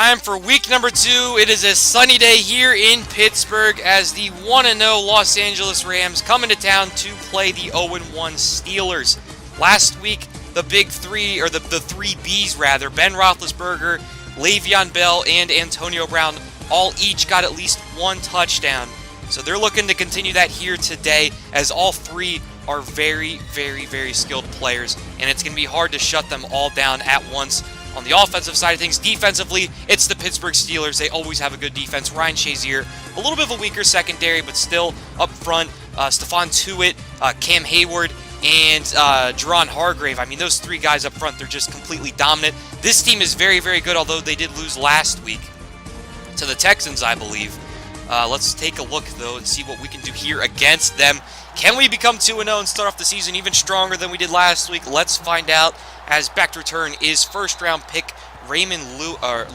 Time for week number 2. It is a sunny day here in Pittsburgh as the 1-0 Los Angeles Rams come into town to play the 0-1 Steelers. Last week, the big three, or the three Bs rather, Ben Roethlisberger, Le'Veon Bell, and Antonio Brown all each got at least one touchdown. So they're looking to continue that here today as all three are very, very, very skilled players, and it's going to be hard to shut them all down at once. On the offensive side of things, defensively, it's the Pittsburgh Steelers. They always have a good defense. Ryan Shazier, a little bit of a weaker secondary, but still up front. Stephon Tuitt, Cam Hayward, and Jerron Hargrave. I mean, those three guys up front, they're just completely dominant. This team is very, very good, although they did lose last week to the Texans, I believe. Let's take a look, though, and see what we can do here against them. Can we become 2-0 and start off the season even stronger than we did last week? Let's find out, as back to return is first-round pick Raymond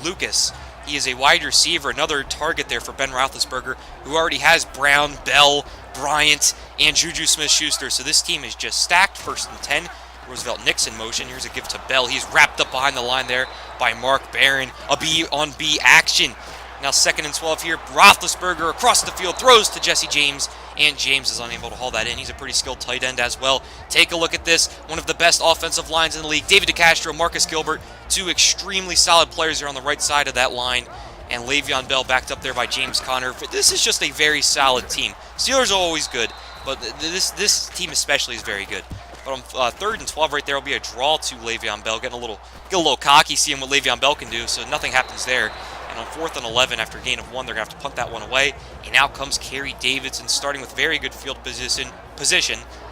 Lucas. He is a wide receiver, another target there for Ben Roethlisberger, who already has Brown, Bell, Bryant, and Juju Smith-Schuster. So this team is just stacked. First and 10. Roosevelt Nixon motion. Here's a give to Bell. He's wrapped up behind the line there by Mark Barron. A B-on-B action. Now 2nd and 12 here. Roethlisberger across the field throws to Jesse James, and James is unable to haul that in. He's a pretty skilled tight end as well. Take a look at this. One of the best offensive lines in the league. David DeCastro, Marcus Gilbert, two extremely solid players here on the right side of that line. And Le'Veon Bell backed up there by James Conner. This is just a very solid team. Steelers are always good, but this team especially is very good. But on 3rd and 12 right there will be a draw to Le'Veon Bell. Get a little cocky, seeing what Le'Veon Bell can do, so nothing happens there. And on 4th and 11, after a gain of 1, they're going to have to punt that one away. And out comes Kerry Davidson, starting with very good field position.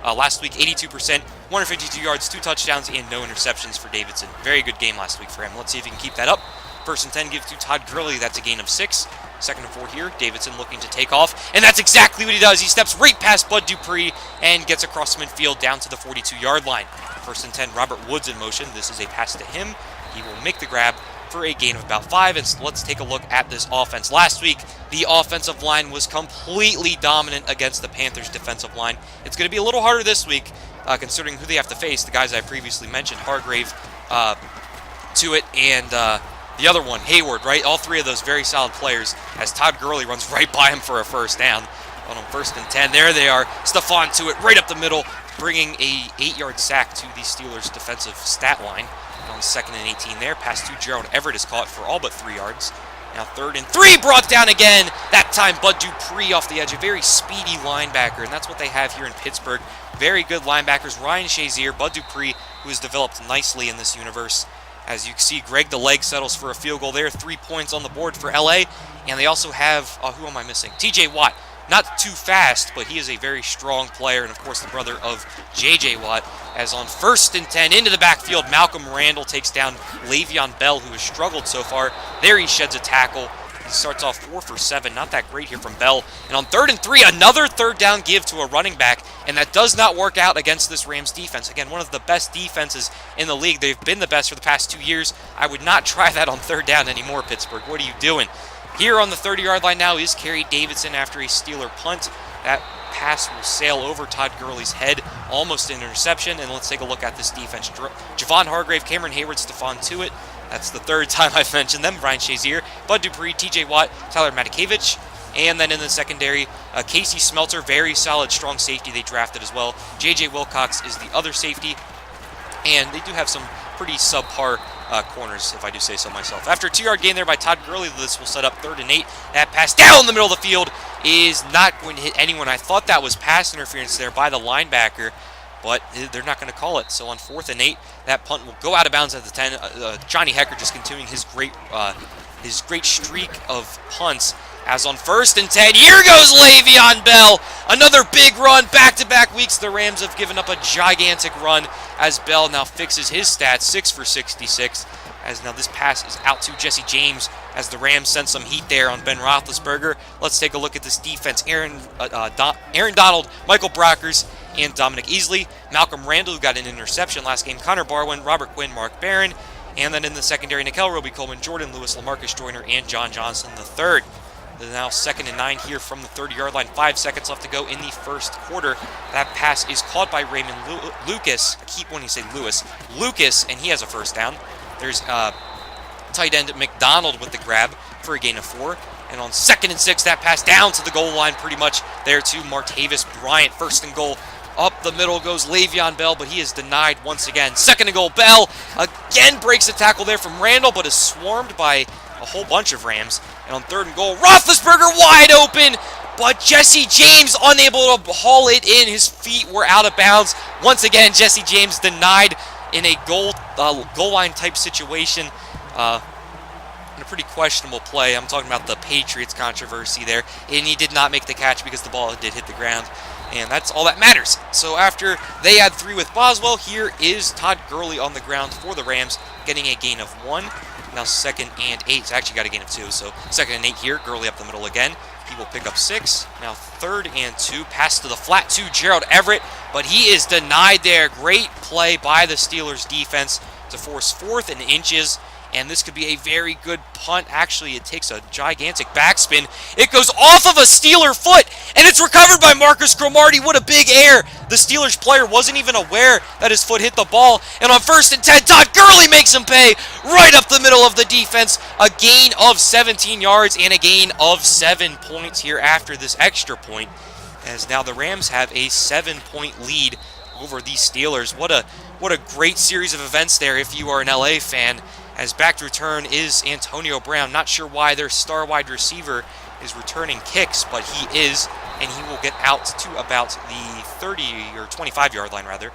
Last week, 82%, 152 yards, 2 touchdowns, and no interceptions for Davidson. Very good game last week for him. Let's see if he can keep that up. 1st and 10 gives to Todd Gurley. That's a gain of 6. 2nd and 4 here. Davidson looking to take off. And that's exactly what he does. He steps right past Bud Dupree and gets across midfield down to the 42-yard line. 1st and 10, Robert Woods in motion. This is a pass to him. He will make the grab for a gain of about 5, and so let's take a look at this offense. Last week, the offensive line was completely dominant against the Panthers' defensive line. It's going to be a little harder this week, considering who they have to face, the guys I previously mentioned, Hargrave, Tuitt, and the other one, Hayward, right? All three of those very solid players, as Todd Gurley runs right by him for a first down. But on 1st and 10, there they are. Stephon Tuitt right up the middle, bringing a 8-yard sack to the Steelers' defensive stat line. On 2nd and 18 there, pass to Gerald Everett is caught for all but 3 yards. Now 3rd and 3, brought down again. That time Bud Dupree off the edge, a very speedy linebacker, and that's what they have here in Pittsburgh. Very good linebackers, Ryan Shazier, Bud Dupree, who has developed nicely in this universe. As you can see, Greg the Leg settles for a field goal there, 3 points on the board for LA. And they also have, who am I missing? TJ Watt. Not too fast, but he is a very strong player, and of course the brother of J.J. Watt. As on 1st and 10, into the backfield, Malcolm Randall takes down Le'Veon Bell, who has struggled so far. There he sheds a tackle. He starts off 4 for 7, not that great here from Bell. And on 3rd and 3, another 3rd down give to a running back, and that does not work out against this Rams defense. Again, one of the best defenses in the league. They've been the best for the past 2 years. I would not try that on 3rd down anymore, Pittsburgh. What are you doing? Here on the 30-yard line now is Kerry Davidson after a Steeler punt. That pass will sail over Todd Gurley's head, almost an interception. And let's take a look at this defense. Javon Hargrave, Cameron Hayward, Stephon Tuitt. That's the 3rd time I've mentioned them. Ryan Shazier, Bud Dupree, TJ Watt, Tyler Matakevich. And then in the secondary, Casey Smelter, very solid, strong safety they drafted as well. J.J. Wilcox is the other safety. And they do have some pretty subpar corners, if I do say so myself. After a 2-yard gain there by Todd Gurley, this will set up 3rd and 8. That pass down the middle of the field is not going to hit anyone. I thought that was pass interference there by the linebacker, but they're not going to call it. So on 4th and 8, that punt will go out of bounds at the 10. Johnny Hecker just continuing his great streak of punts. As on 1st and 10, here goes Le'Veon Bell. Another big run, back-to-back weeks. The Rams have given up a gigantic run as Bell now fixes his stats, 6 for 66. As now this pass is out to Jesse James as the Rams send some heat there on Ben Roethlisberger. Let's take a look at this defense. Aaron Donald, Michael Brockers, and Dominic Easley. Malcolm Randall, who got an interception last game. Connor Barwin, Robert Quinn, Mark Barron. And then in the secondary, Nickel Roby-Coleman, Jordan Lewis, LaMarcus Joyner, and John Johnson III. They're now 2nd and 9 here from the 30-yard line. 5 seconds left to go in the first quarter. That pass is caught by Raymond Lucas. I keep wanting to say Lewis. Lucas, and he has a first down. There's tight end McDonald with the grab for a gain of 4. And on 2nd and 6, that pass down to the goal line pretty much there to Martavis Bryant. 1st and goal. Up the middle goes Le'Veon Bell, but he is denied once again. 2nd and goal. Bell again breaks a tackle there from Randall, but is swarmed by a whole bunch of Rams. And on 3rd and goal, Roethlisberger wide open, but Jesse James unable to haul it in. His feet were out of bounds. Once again, Jesse James denied in a goal line type situation. In a pretty questionable play. I'm talking about the Patriots controversy there. And he did not make the catch because the ball did hit the ground. And that's all that matters. So after they had 3 with Boswell, here is Todd Gurley on the ground for the Rams, getting a gain of 1. Now 2nd and 8. He's actually got a gain of 2. So 2nd and 8 here. Gurley up the middle again. He will pick up 6. Now 3rd and 2. Pass to the flat to Gerald Everett. But he is denied there. Great play by the Steelers defense to force 4th and inches. And this could be a very good punt. Actually, it takes a gigantic backspin. It goes off of a Steeler foot, and it's recovered by Marcus Cromartie. What a big error. The Steelers player wasn't even aware that his foot hit the ball. And on 1st and 10, Todd Gurley makes him pay right up the middle of the defense. A gain of 17 yards and a gain of 7 points here after this extra point, as now the Rams have a 7-point lead over these Steelers. What a great series of events there if you are an LA fan. As back to return is Antonio Brown. Not sure why their star wide receiver is returning kicks, but he is, and he will get out to about the 30 or 25-yard line, rather.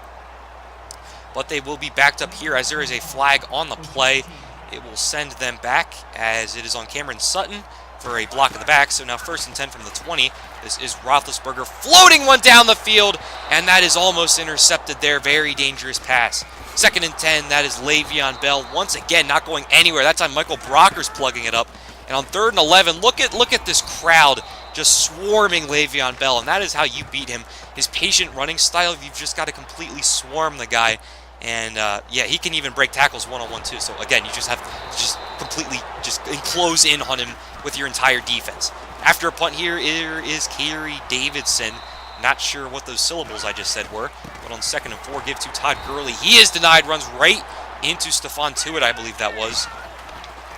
But they will be backed up here as there is a flag on the play. It will send them back as it is on Cameron Sutton for a block in the back. So now 1st and 10 from the 20. This is Roethlisberger floating one down the field, and that is almost intercepted there. Very dangerous pass. 2nd and 10, that is Le'Veon Bell. Once again, not going anywhere. That time Michael Brocker's plugging it up. And on 3rd and 11, look at this crowd just swarming Le'Veon Bell, and that is how you beat him. His patient running style, you've just got to completely swarm the guy. And, yeah, he can even break tackles one-on-one, too. So, again, you just have to just completely just enclose in on him with your entire defense. After a punt here is Kerry Davidson. Not sure what those syllables I just said were, but on 2nd and 4, give to Todd Gurley. He is denied, runs right into Stephon Tuitt, I believe that was.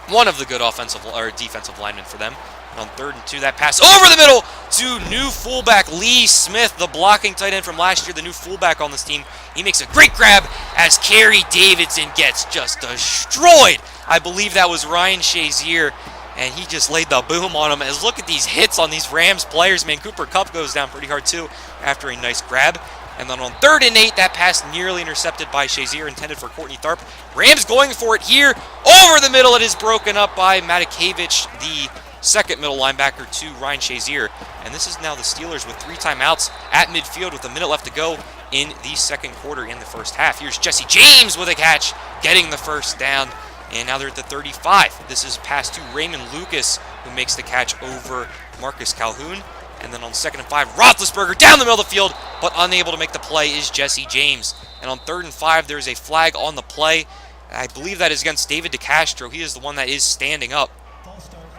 One of the good offensive or defensive linemen for them. And on 3rd and 2, that pass over the middle to new fullback Lee Smith, the blocking tight end from last year, the new fullback on this team. He makes a great grab as Kerry Davidson gets just destroyed. I believe that was Ryan Shazier. And he just laid the boom on him. As look at these hits on these Rams players, man. Cooper Kupp goes down pretty hard too after a nice grab. And then on 3rd and 8, that pass nearly intercepted by Shazier, intended for Courtney Tharp. Rams going for it here. Over the middle, it is broken up by Matakevich, the 2nd middle linebacker to Ryan Shazier. And this is now the Steelers with 3 timeouts at midfield with a minute left to go in the 2nd quarter in the 1st half. Here's Jesse James with a catch, getting the 1st down. And now they're at the 35. This is pass to Raymond Lucas, who makes the catch over Marcus Calhoun. And then on 2nd and 5, Roethlisberger down the middle of the field, but unable to make the play is Jesse James. And on 3rd and 5, there's a flag on the play. I believe that is against David DeCastro. He is the one that is standing up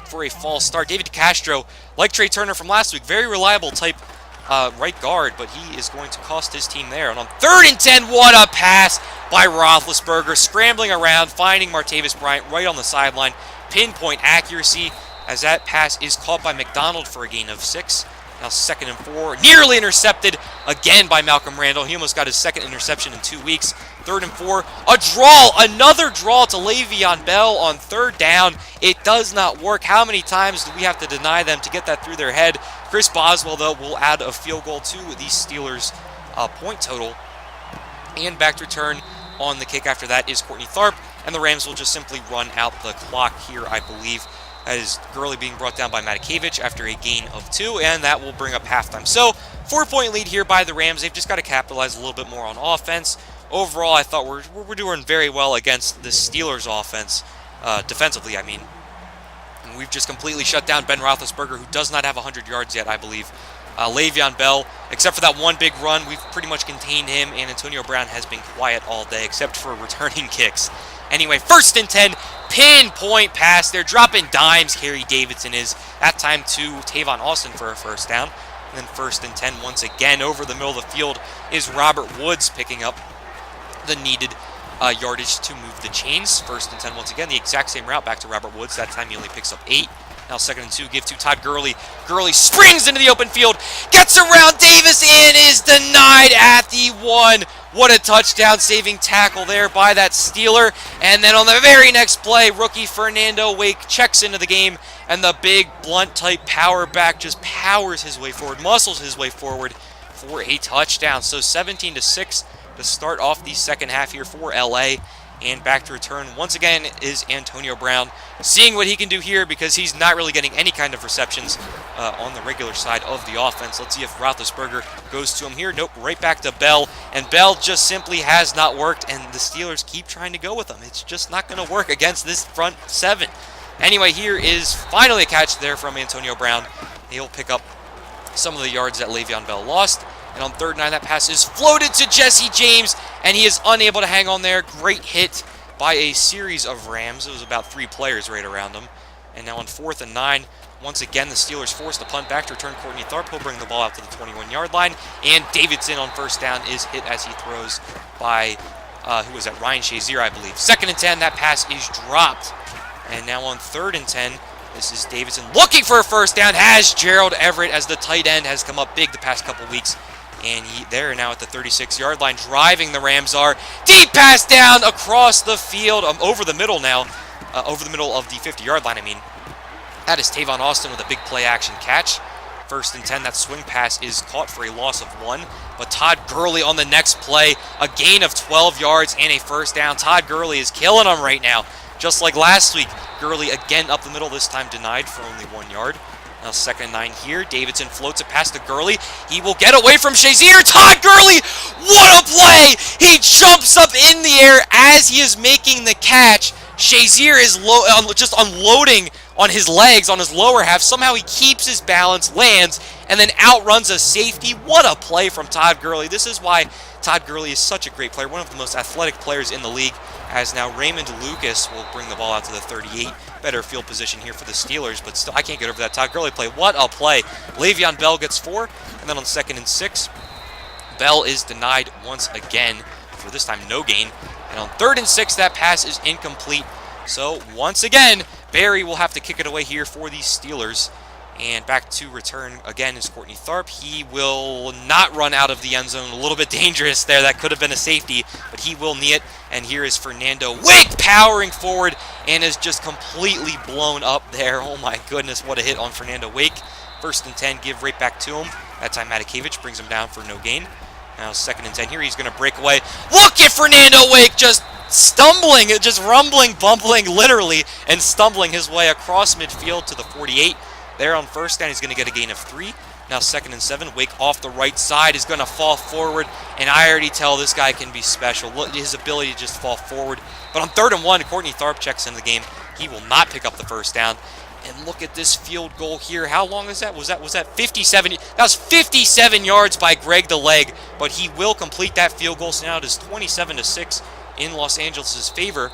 for a false start. David DeCastro, like Trey Turner from last week, very reliable type right guard, but he is going to cost his team there. And on 3rd and 10, what a pass by Roethlisberger, scrambling around, finding Martavis Bryant right on the sideline. Pinpoint accuracy as that pass is caught by McDonald for a gain of 6. Now 2nd and 4, nearly intercepted again by Malcolm Randall. He almost got his 2nd interception in 2 weeks. 3rd and 4, a draw, another draw to Le'Veon Bell on 3rd down. It does not work. How many times do we have to deny them to get that through their head? Chris Boswell, though, will add a field goal to the Steelers' point total. And back to return on the kick after that is Courtney Tharp, and the Rams will just simply run out the clock here, I believe. That is Gurley being brought down by Matakevich after a gain of 2, and that will bring up halftime. So, 4-point lead here by the Rams. They've just got to capitalize a little bit more on offense. Overall, I thought we're doing very well against the Steelers' offense, defensively, I mean. And we've just completely shut down Ben Roethlisberger, who does not have 100 yards yet, I believe. Le'Veon Bell, except for that one big run, we've pretty much contained him, and Antonio Brown has been quiet all day, except for returning kicks. Anyway, 1st and 10, pinpoint pass. They're dropping dimes, Kerry Davidson is. That time to Tavon Austin for a 1st down. And then 1st and 10 once again over the middle of the field is Robert Woods picking up the needed yardage to move the chains. 1st and 10 once again. The exact same route back to Robert Woods. That time he only picks up 8. Now 2nd and 2, give to Todd Gurley. Gurley springs into the open field, gets around Davis, and is denied at the 1. What a touchdown-saving tackle there by that Steeler. And then on the very next play, rookie Fernando Wake checks into the game, and the big blunt-type power back just powers his way forward, muscles his way forward for a touchdown. So 17-6 to start off the second half here for LA. And back to return once again is Antonio Brown, seeing what he can do here because he's not really getting any kind of receptions on the regular side of the offense. Let's see if Roethlisberger goes to him here. Nope, right back to Bell. And Bell just simply has not worked, and the Steelers keep trying to go with him. It's just not going to work against this front 7. Anyway, here is finally a catch there from Antonio Brown. He'll pick up some of the yards that Le'Veon Bell lost. And on 3rd and 9, that pass is floated to Jesse James, and he is unable to hang on there. Great hit by a series of Rams. It was about 3 players right around him. And now on 4th and 9, once again, the Steelers force the punt back to return Courtney Tharp. He'll bring the ball out to the 21-yard line. And Davidson on 1st down is hit as he throws by, who was that? Ryan Shazier, I believe. 2nd and 10, that pass is dropped. And now on 3rd and 10, this is Davidson looking for a 1st down. Has Gerald Everett as the tight end has come up big the past couple weeks. And they're now at the 36-yard line, driving the Rams are. Deep pass down across the field, over the middle now, over the middle of the 50-yard line, I mean. That is Tavon Austin with a big play-action catch. 1st and 10, that swing pass is caught for a loss of 1. But Todd Gurley on the next play, a gain of 12 yards and a 1st down. Todd Gurley is killing them right now. Just like last week, Gurley again up the middle, this time denied for only 1 yard. Now 2nd and 9 here. Davidson floats it past to Gurley. He will get away from Shazier. Todd Gurley, what a play! He jumps up in the air as he is making the catch. Shazier is just unloading on his legs, on his lower half. Somehow he keeps his balance, lands, and then outruns a safety. What a play from Todd Gurley. This is why Todd Gurley is such a great player, one of the most athletic players in the league, as now Raymond Lucas will bring the ball out to the 38. Better field position here for the Steelers, but still, I can't get over that Todd Gurley play. What a play. Le'Veon Bell gets 4, and then on 2nd and 6, Bell is denied once again, for this time no gain. And on 3rd and 6, that pass is incomplete. So once again, Barry will have to kick it away here for the Steelers. And back to return again is Courtney Tharp. He will not run out of the end zone. A little bit dangerous there. That could have been a safety, but he will knee it. And here is Fernando Wake powering forward and is just completely blown up there. Oh my goodness, what a hit on Fernando Wake. 1st and 10, give right back to him. That time Matakevich brings him down for no gain. Now 2nd and 10 here. He's going to break away. Look at Fernando Wake just stumbling, just rumbling, bumbling literally, and stumbling his way across midfield to the 48. There on 1st down, he's going to get a gain of 3. Now 2nd and 7, Wake off the right side is going to fall forward, and I already tell this guy can be special. Look, his ability to just fall forward. But on 3rd and 1, Courtney Tharp checks in the game. He will not pick up the 1st down. And look at this field goal here. How long is that? Was that 57? That was 57 yards by Greg the Leg, but he will complete that field goal. So now it is 27-6 in Los Angeles' favor.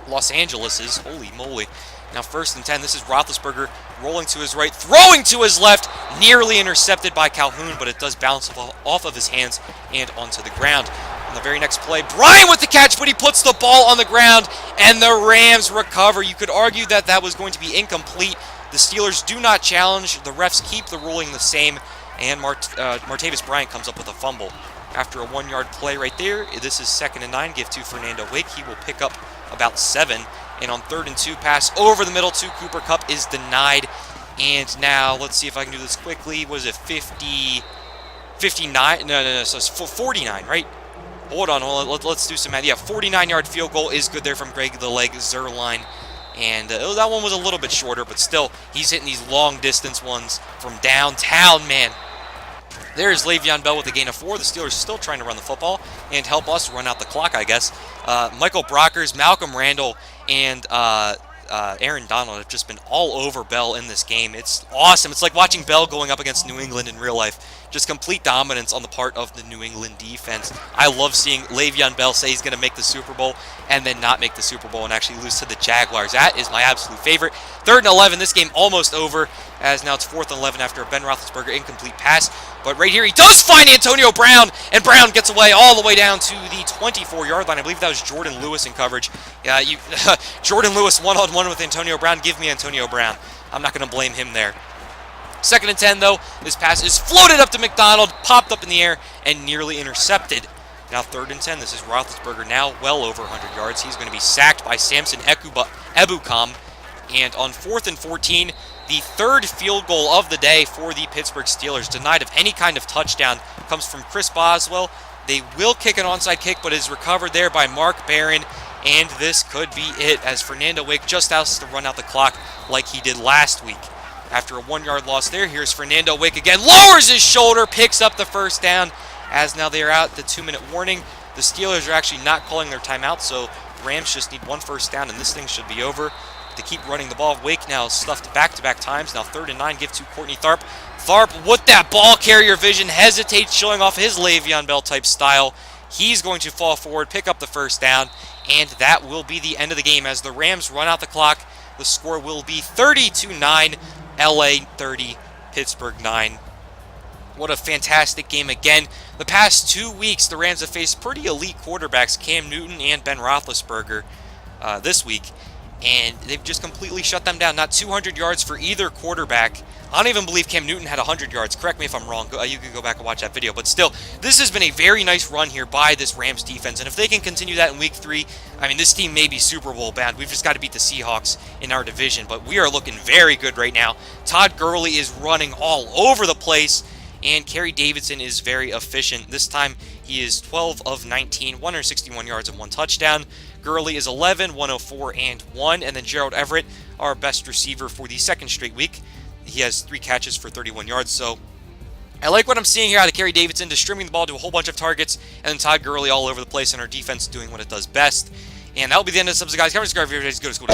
Los Angeles' holy moly. Now 1st and 10, this is Roethlisberger rolling to his right, throwing to his left, nearly intercepted by Calhoun, but it does bounce off of his hands and onto the ground. On the very next play, Bryant with the catch, but he puts the ball on the ground, and the Rams recover. You could argue that that was going to be incomplete. The Steelers do not challenge. The refs keep the ruling the same, and Martavis Bryant comes up with a fumble. After a 1-yard play right there, this is 2nd and 9, give to Fernando Wake. He will pick up about 7. And on 3rd and 2, pass over the middle to Cooper Kupp is denied. And now, let's see if I can do this quickly. Was it 59? No. So it's 49, right? Hold on. Let's do some math. Yeah, 49-yard field goal is good there from Greg the Leg Zerline. And that one was a little bit shorter, but still, he's hitting these long-distance ones from downtown, man. There's Le'Veon Bell with a gain of 4. The Steelers still trying to run the football and help us run out the clock, I guess. Michael Brockers, Malcolm Randall, and Aaron Donald have just been all over Bell in this game. It's awesome. It's like watching Bell going up against New England in real life. Just complete dominance on the part of the New England defense. I love seeing Le'Veon Bell say he's going to make the Super Bowl and then not make the Super Bowl and actually lose to the Jaguars. That is my absolute favorite. 3rd and 11, this game almost over. as now it's 4th and 11 after a Ben Roethlisberger incomplete pass. But right here, he does find Antonio Brown, and Brown gets away all the way down to the 24-yard line. I believe that was Jordan Lewis in coverage. Yeah, Jordan Lewis one-on-one with Antonio Brown. Give me Antonio Brown. I'm not going to blame him there. 2nd and 10, though. This pass is floated up to McDonald, popped up in the air, and nearly intercepted. Now 3rd and 10. This is Roethlisberger, now well over 100 yards. He's going to be sacked by Samson Ebukam. And on 4th and 14, the 3rd field goal of the day for the Pittsburgh Steelers, denied of any kind of touchdown, comes from Chris Boswell. They will kick an onside kick, but is recovered there by Mark Barron. And this could be it, as Fernando Wake just has to run out the clock like he did last week. After a 1-yard loss there, here's Fernando Wake again. Lowers his shoulder, picks up the first down, as now they are out the 2-minute warning. The Steelers are actually not calling their timeout, so the Rams just need 1 first down, and this thing should be over. To keep running the ball, Wake now stuffed back-to-back times. Now 3rd and 9, give to Courtney Tharp. Tharp, with that ball carrier vision, hesitates, showing off his Le'Veon Bell-type style. He's going to fall forward, pick up the first down, and that will be the end of the game. As the Rams run out the clock, the score will be 30-9, LA 30, Pittsburgh 9. What a fantastic game again. The past 2 weeks, the Rams have faced pretty elite quarterbacks, Cam Newton and Ben Roethlisberger, this week. And they've just completely shut them down. Not 200 yards for either quarterback. I don't even believe Cam Newton had 100 yards. Correct me if I'm wrong. You can go back and watch that video. But still, this has been a very nice run here by this Rams defense. And if they can continue that in Week 3, I mean, this team may be Super Bowl bound. We've just got to beat the Seahawks in our division. But we are looking very good right now. Todd Gurley is running all over the place. And Kerry Davidson is very efficient. This time, he is 12 of 19, 161 yards and 1 touchdown. Gurley is 11, 104, and 1. And then Gerald Everett, our best receiver for the 2nd straight week. He has 3 catches for 31 yards. So I like what I'm seeing here out of Kerry Davidson, distributing the ball to a whole bunch of targets. And then Todd Gurley all over the place, and our defense doing what it does best. And that will be the end of the subs, guys. Comment, subscribe if you're ready to go to school.